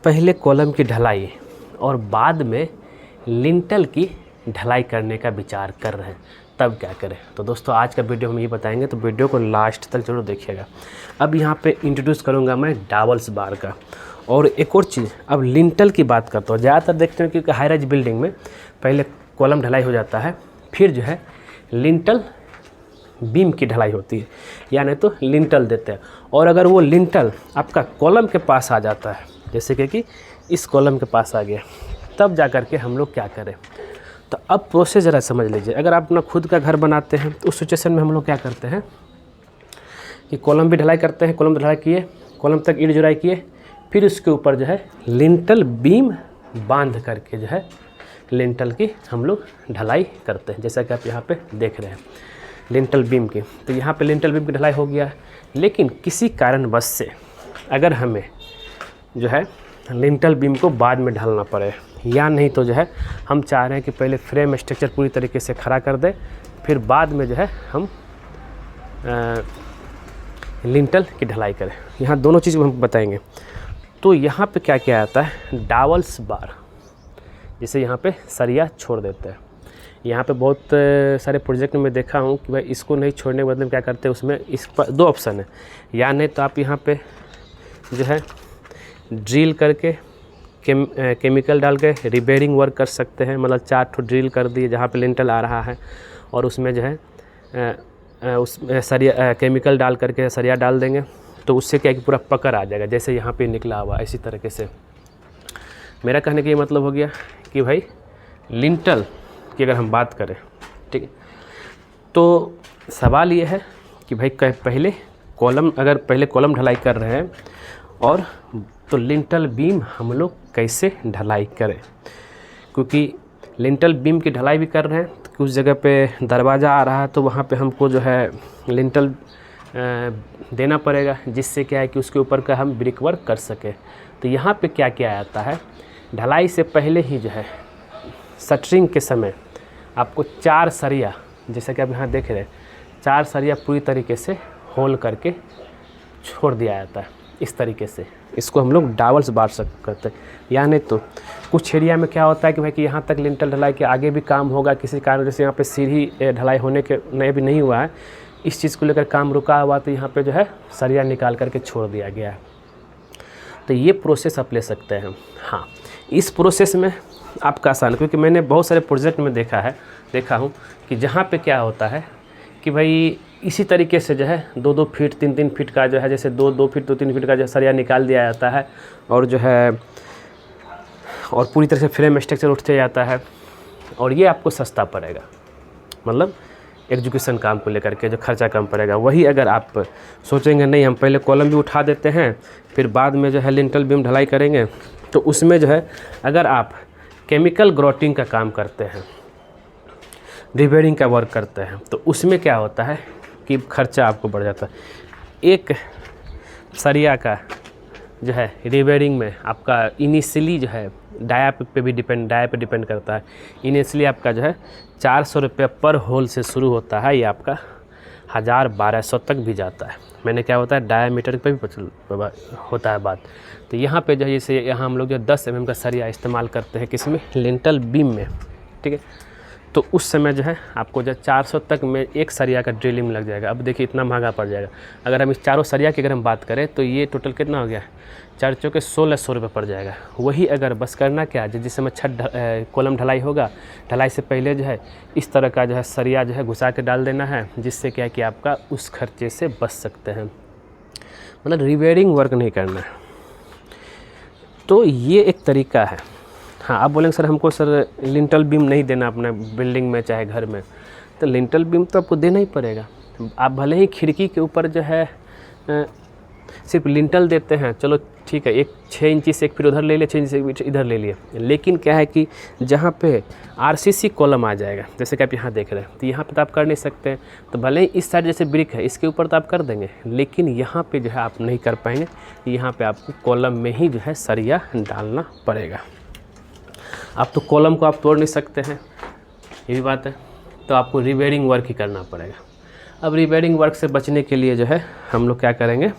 पहले कॉलम की ढलाई और बाद में लिंटल की ढलाई करने का विचार कर रहे हैं, तब क्या करें। तो दोस्तों आज का वीडियो हम ये बताएंगे, तो वीडियो को लास्ट तक जरूर देखिएगा। अब यहाँ पे इंट्रोड्यूस करूँगा मैं डाबल्स बार का। और एक और चीज़, अब लिंटल की बात करता हूँ। ज़्यादातर देखते हैं क्योंकि हाई राइज बिल्डिंग में पहले कॉलम ढलाई हो जाता है, फिर जो है लिंटल बीम की ढलाई होती है, यानी तो लिंटल देते हैं। और अगर वो लिंटल आपका कॉलम के पास आ जाता है, जैसे कि इस कॉलम के पास आ गया, तब जा कर के हम लोग क्या करें। तो अब प्रोसेस ज़रा समझ लीजिए। अगर आप अपना खुद का घर बनाते हैं तो उस सिचुएशन में हम लोग क्या करते हैं कि कॉलम भी ढलाई करते हैं। कॉलम ढलाई किए, कॉलम तक ईंट जुड़ाई किए, फिर उसके ऊपर जो है लिंटल बीम बांध करके जो है लिंटल की हम लोग ढलाई करते हैं, जैसा कि आप यहाँ पे देख रहे हैं लिंटल बीम की। तो यहाँ पे लिंटल बीम की ढलाई हो गया है, लेकिन किसी कारणवश से अगर हमें जो है लिंटल बीम को बाद में ढालना पड़े, या नहीं तो जो है हम चाह रहे हैं कि पहले फ्रेम स्ट्रक्चर पूरी तरीके से खड़ा कर दें, फिर बाद में जो है हम लिंटल की ढलाई करें। यहाँ दोनों चीज़ हम बताएंगे। तो यहाँ पे क्या क्या आता है, डाबल्स बार, जिसे यहाँ पे सरिया छोड़ देते हैं। यहाँ पे बहुत सारे प्रोजेक्ट में देखा हूँ कि भाई इसको नहीं छोड़ने के बदले में क्या करते हैं, उसमें इस पर दो ऑप्शन है। या नहीं तो आप यहाँ पे जो है ड्रिल करके केमिकल डाल के रिपेयरिंग वर्क कर सकते हैं। मतलब 4 ठो ड्रिल कर दिए जहाँ पे लिंटल आ रहा है, और उसमें जो है उसमें सरिया केमिकल डाल करके सरिया डाल देंगे, तो उससे क्या है कि पूरा पकड़ आ जाएगा, जैसे यहाँ पे निकला हुआ इसी तरीके से। मेरा कहने का ये मतलब हो गया कि भाई लिंटल की अगर हम बात करें, ठीक है, तो सवाल ये है कि भाई पहले कॉलम ढलाई कर रहे हैं, और तो लिंटल बीम हम लोग कैसे ढलाई करें। क्योंकि लिंटल बीम की ढलाई भी कर रहे हैं, तो कुछ जगह पे दरवाज़ा आ रहा है, तो वहाँ पे हमको जो है लिंटल देना पड़ेगा, जिससे क्या है कि उसके ऊपर का हम ब्रिक वर्क कर सके। तो यहाँ पे क्या क्या आता है, ढलाई से पहले ही जो है शटरिंग के समय आपको 4 सरिया, जैसा कि आप यहाँ देख रहे हैं, 4 सरिया पूरी तरीके से होल करके छोड़ दिया जाता है। इस तरीके से इसको हम लोग डाबल्स बार करते हैं। या नहीं तो कुछ एरिया में क्या होता है कि भाई कि यहाँ तक लिंटल ढलाई के आगे भी काम होगा, किसी कारण जैसे यहाँ पे सीढ़ी ढलाई होने के नए भी नहीं हुआ है, इस चीज़ को लेकर काम रुका हुआ, तो यहाँ पे जो है सरिया निकाल करके छोड़ दिया गया है। तो ये प्रोसेस आप ले सकते हैं। हाँ, इस प्रोसेस में आपका आसान, क्योंकि मैंने बहुत सारे प्रोजेक्ट में देखा हूँ कि जहाँ पे क्या होता है कि भाई इसी तरीके से जो है 2-2 फीट 3-3 फीट का जो है, जैसे 2-2 फीट 2-3 फीट का जो सरिया निकाल दिया जाता है, और जो है और पूरी तरह से फ्रेम स्ट्रक्चर उठ जाता है, और ये आपको सस्ता पड़ेगा। मतलब एग्जीक्यूशन काम को लेकर के जो खर्चा कम पड़ेगा। वही अगर आप सोचेंगे नहीं हम पहले कॉलम भी उठा देते हैं, फिर बाद में जो है लिंटल बीम ढलाई करेंगे, तो उसमें जो है अगर आप केमिकल ग्रोटिंग का काम करते हैं, रिपेयरिंग का वर्क करते हैं, तो उसमें क्या होता है कि खर्चा आपको बढ़ जाता है। एक सरिया का जो है रिपेयरिंग में आपका इनिशियली जो है डाया पे डिपेंड करता है। इनिशियली आपका जो है 400 रुपये पर होल से शुरू होता है, ये आपका 1000-1200 तक भी जाता है। मैंने क्या होता है डायामीटर पे भी होता है बात। तो यहाँ पे जो है जैसे यहाँ हम लोग जो 10 mm का सरिया इस्तेमाल करते हैं किसमें, लिंटल बीम में, ठीक है। तो उस समय जो है आपको जो 400 तक में एक सरिया का ड्रिलिंग लग जाएगा। अब देखिए इतना महंगा पड़ जाएगा। अगर हम इस चारों सरिया की अगर हम बात करें, तो ये टोटल कितना हो गया, 4 चौके 1600 रुपये पड़ जाएगा। वही अगर बस करना क्या, जिस समय कॉलम ढलाई होगा, ढलाई से पहले जो है इस तरह का जो है सरिया जो है घुसा के डाल देना है, जिससे क्या है कि आपका उस खर्चे से बच सकते हैं। मतलब रिपेयरिंग वर्क नहीं करना है। तो ये एक तरीका है। हाँ, आप बोलेंगे सर हमको सर लिंटल बीम नहीं देना अपने बिल्डिंग में चाहे घर में, तो लिंटल बीम तो आपको देना ही पड़ेगा। आप भले ही खिड़की के ऊपर जो है सिर्फ लिंटल देते हैं, चलो ठीक है, 6 इंची से 1 फीट उधर ले लिए, 6 इंची से 1 फीट इधर ले लिए, लेकिन क्या है कि जहाँ पे आरसीसी कॉलम आ जाएगा, जैसे कि आप यहाँ देख रहे हैं, तो यहाँ पे तो आप कर नहीं सकते हैं। तो भले ही इस साइड जैसे ब्रिक है इसके ऊपर तो आप कर देंगे, लेकिन यहाँ पे जो है आप नहीं कर पाएंगे। यहाँ पे आपको कॉलम में ही जो है सरिया डालना पड़ेगा। आप तो कॉलम को आप तोड़ नहीं सकते हैं, ये भी बात है, तो आपको रिपेयरिंग वर्क ही करना पड़ेगा। अब रिपेयरिंग वर्क से बचने के लिए जो है हम लोग क्या करेंगे,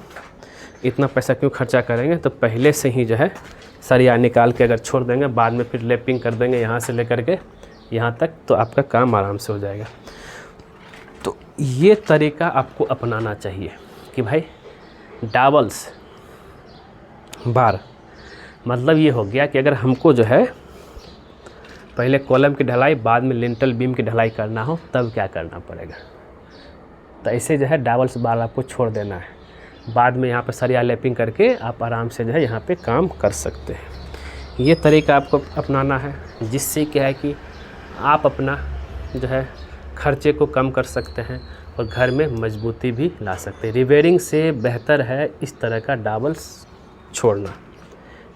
इतना पैसा क्यों खर्चा करेंगे, तो पहले से ही जो है सरिया निकाल के अगर छोड़ देंगे, बाद में फिर लैपिंग कर देंगे यहाँ से लेकर के यहाँ तक, तो आपका काम आराम से हो जाएगा। तो ये तरीका आपको अपनाना चाहिए कि भाई डाबल्स बार मतलब ये हो गया कि अगर हमको जो है पहले कॉलम की ढलाई बाद में लिंटल बीम की ढलाई करना हो तब क्या करना पड़ेगा। तो ऐसे जो है डाबल्स बार आपको छोड़ देना है, बाद में यहाँ पर सरिया लैपिंग करके आप आराम से जो है यहाँ पे काम कर सकते हैं। ये तरीका आपको अपनाना है, जिससे क्या है कि आप अपना जो है खर्चे को कम कर सकते हैं और घर में मजबूती भी ला सकते हैं। रिवेयरिंग से बेहतर है इस तरह का डाबल्स छोड़ना।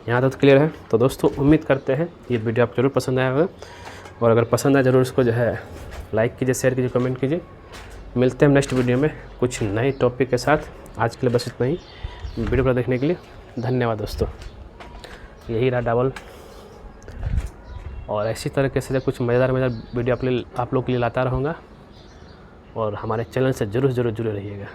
यहाँ तक क्लियर है। तो दोस्तों उम्मीद करते हैं ये वीडियो आपको ज़रूर पसंद आया होगा, और अगर पसंद आए ज़रूर इसको जो है लाइक कीजिए, शेयर कीजिए, कमेंट कीजिए। मिलते हैं नेक्स्ट वीडियो में कुछ नए टॉपिक के साथ। आज के लिए बस इतना ही। वीडियो को देखने के लिए धन्यवाद दोस्तों। यही रहा डाबल, और ऐसी तरीके से कुछ मज़ेदार वीडियो आप लोग के लिए लाता रहूँगा, और हमारे चैनल से ज़रूर जुड़े रहिएगा।